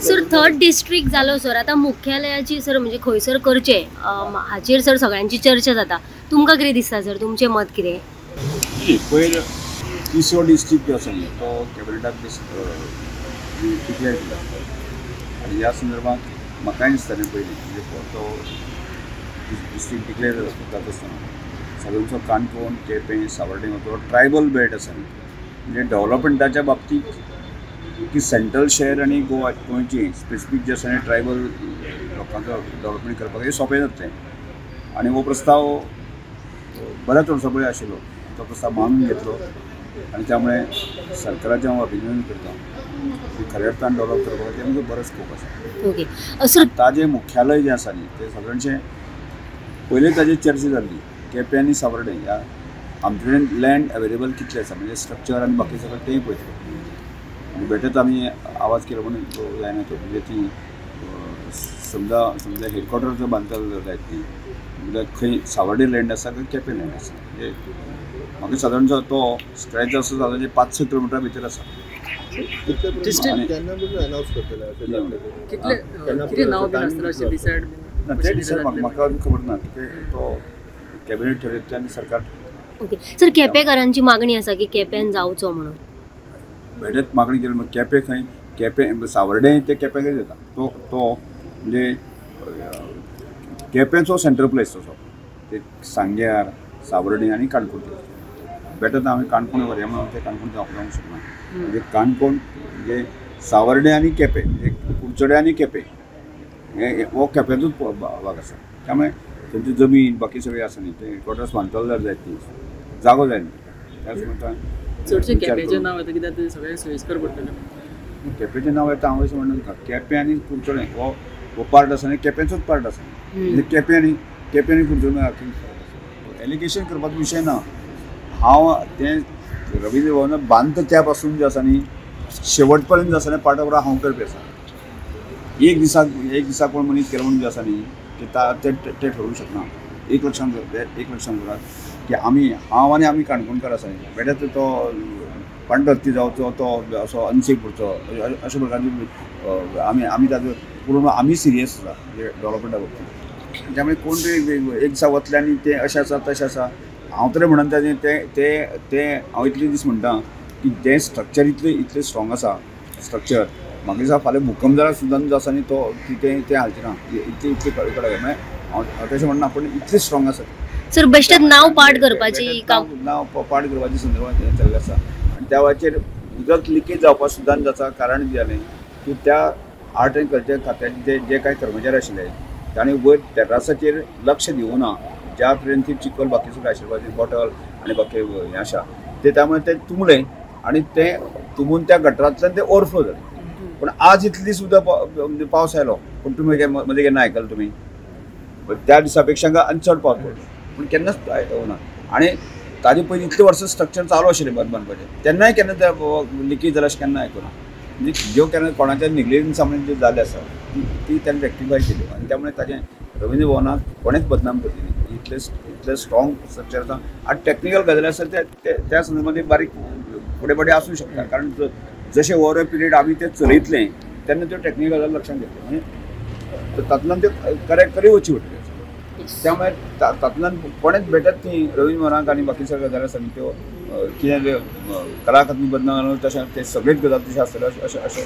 Sir third district जालो sir आता मुख्यालयाची sir म्हणजे खंयसर करचे हाचेर सर सगळ्यांची चर्चा जाता तुमकां कितें दिसता सर तुमचें मत कितें? पयर तिसरो डिस्ट्रिक्ट जो आसा न्ही तो कॅबिनेटाक डिक्लेअर केला आनी ह्या संदर्भात म्हाकाय दिसता न्ही पयलीं म्हणजे तो डिस्ट्रिक्ट डिक्लेअर जाता आसतना सगळ्यांचो काणकोण केपें सावर्डे तो ट्रायबल बेल्ट आसा न्ही म्हणजे डेव्हलपमेंटाच्या बाबतींत की सेंट्रल शहर आनी गोंयची स्पेसिफीक जे आसा ट्रायबल लोकांचो डेव्हलपमेंट करपाक हे सोंपें जातलें आनी हो प्रस्ताव बऱ्याच वर्सां पयलीं आशिल्लो तो प्रस्ताव मानून घेतलो आनी त्यामुळे सरकाराचें हांव अभिनंदन करता की खऱ्या अर्थान डेव्हलप करपाक तेमकां बरो स्कोप आसा. ओके सर ताजें मुख्यालय जें आसा न्ही तें सगळ्यांचें पयलीं ताजेर चर्चा जाल्ली केपें आनी सावर्डे ह्या आमचे कडेन लँड अवेलेबल कितलें आसा म्हणजे स्ट्रक्चर आनी बाकी सगळें तेंय पळयतले आनी बेठेच आमी आवाज केलो म्हणून तो जायना तो म्हणजे ती समजा हेडक्वॉर्टर जर बांदता जायत न्ही म्हणजे खंय सावर्डे लँड आसा काय केपें लँड आसा म्हणजे म्हाका सादारणचो तो स्ट्रेच असो जालो म्हणजे 5-6 किलोमिटरा भितर आसा. ते डिसायड म्हाका खबर ना तो कॅबिनेट ठरयतले आनी सरकार. ओके सर केपेंकारांची मागणी आसा की केपें जावचो म्हणून बेठेच मागणी केली केपें खंय केपें सावर्डे ते केपेंकच येता तो म्हणजे केपेंचो सेंट्रल प्लेस तसो ते सांग्यार सावर्डे आनी काणकोण बेटर आमी काणकोण व्हरया म्हणून ते काणकोण जावंक शकना म्हणजे काणकोण म्हणजे सावर्डे आनी केपें म्हणजे कुडचडे आनी केपें हो केपेंचोच भाग आसा त्यामुळे तेंची जमीन बाकी सगळें आसा न्ही ते क्वॉर्टर्स बांदतले जाय ती जागो जाय न्ही त्याच म्हणटा चडशें केपेंचें नांव येता कित्याक ते सगळें सोयीस्कर पडटलें. केपेंचें नांव येता हांव अशें म्हणना केपें आनी कुडचडें हो पार्ट आसा आनी केपेंचोच पार्ट आसा म्हणजे केपें आनी कुडचडें एलिगेशन करपाचो विशय ना. हांव तें रवींद्र भवन बांदता त्या पासून जें आसा न्ही शेवट पर्यंत आसा न्ही पार्ट बरोबर हांव करपी आसा. एक दिसाक कोण मनीस केलो म्हणून जें आसा न्ही ते ठरवूंक शकना. एक लक्षांत दवरात की हांव आनी आमी काणकोणकार आसा न्ही बेठेच तो पांडरती जावचो तो असो अनसेपूरचो अशा प्रकारची आमी ताजो पूर्ण आमी सिरियस आसा म्हणजे डेव्हलपमेंटा बाबतींत त्यामुळे कोण ते एक दिसा वतले आनी ते अशें आसा तशें आसा हांव तरी म्हणन ते हांव इतले दीस म्हणटा की जें स्ट्रक्चर इतलें स्ट्रॉंग आसा स्ट्रक्चर म्हाका दिसता फाल्यां भुकंप जाल्यार सुद्दां जो आसा न्ही तो ते हालचे ना इतले कडेन म्हणजे हांव तशें म्हणना पूण इतलें स्ट्रॉंग आसा सर बेश्टेच नांव पाठ करपाची नांव पाठ करपाची संदर्भात हें चल्लें आसा आनी त्या वेळाचेर उदक लिकेज जावपाक सुद्दां जाता कारण कितें जालें की त्या आर्ट एंड कल्चर खात्याचे जे कांय कर्मचारी आशिल्ले तांणी वयर टेरासाचेर लक्ष दिवं ना ज्या तरेन ती चिकल बाकी सगळें आशिल्ले बॉटल आनी बाकी हें आसा ते त्यामुळे ते तुंबले आनी ते तुंबून त्या गटरांतल्यान ते ओवरफ्लो जाले. पूण आज इतली सुद्दां पावस आयलो पूण तुमी मदीं केन्ना आयकलां तुमी त्या दिसा पेक्षा आनी चड पावस पडलो पूण केन्नाच ना आनी ताजे पयलीं इतले वर्सां स्ट्रक्चर चालू आशिल्लें बांदपाचें तेन्नाय केन्ना ते लिकेज जाल्यार अशें केन्ना आयकुना म्हणजे ज्यो केन्ना कोणाच्या निग्लिजन्स जे जाले आसा ती तेन्ना रेक्टिफाय केल्यो आनी त्यामुळे ताजें रवींद्र भवनाक कोणेच बदनाम करची न्ही इतलें स्ट्रॉंग स्ट्रक्चर आसा आनी टॅक्निकल गजाली आसा त्या संदर्भात बारीक फुडें आसूं शकता कारण जशें ओवर अ पिरियड आमी तें चलयतले तेन्ना त्यो टॅक्निकल गजाली लक्षांत घेतल्यो म्हणजे तातूंतल्यान त्यो करेक्ट करी वचची पडटल्यो त्यामुळे तातूंतल्यान कोणेच भेटत ती रवींद्र भवनाक आनी बाकी सगळ्यो गजाली आसा त्यो कितें कला अकादमी बदनाम तशें ते सगळेच गजाली तशें आसतल्यो अशें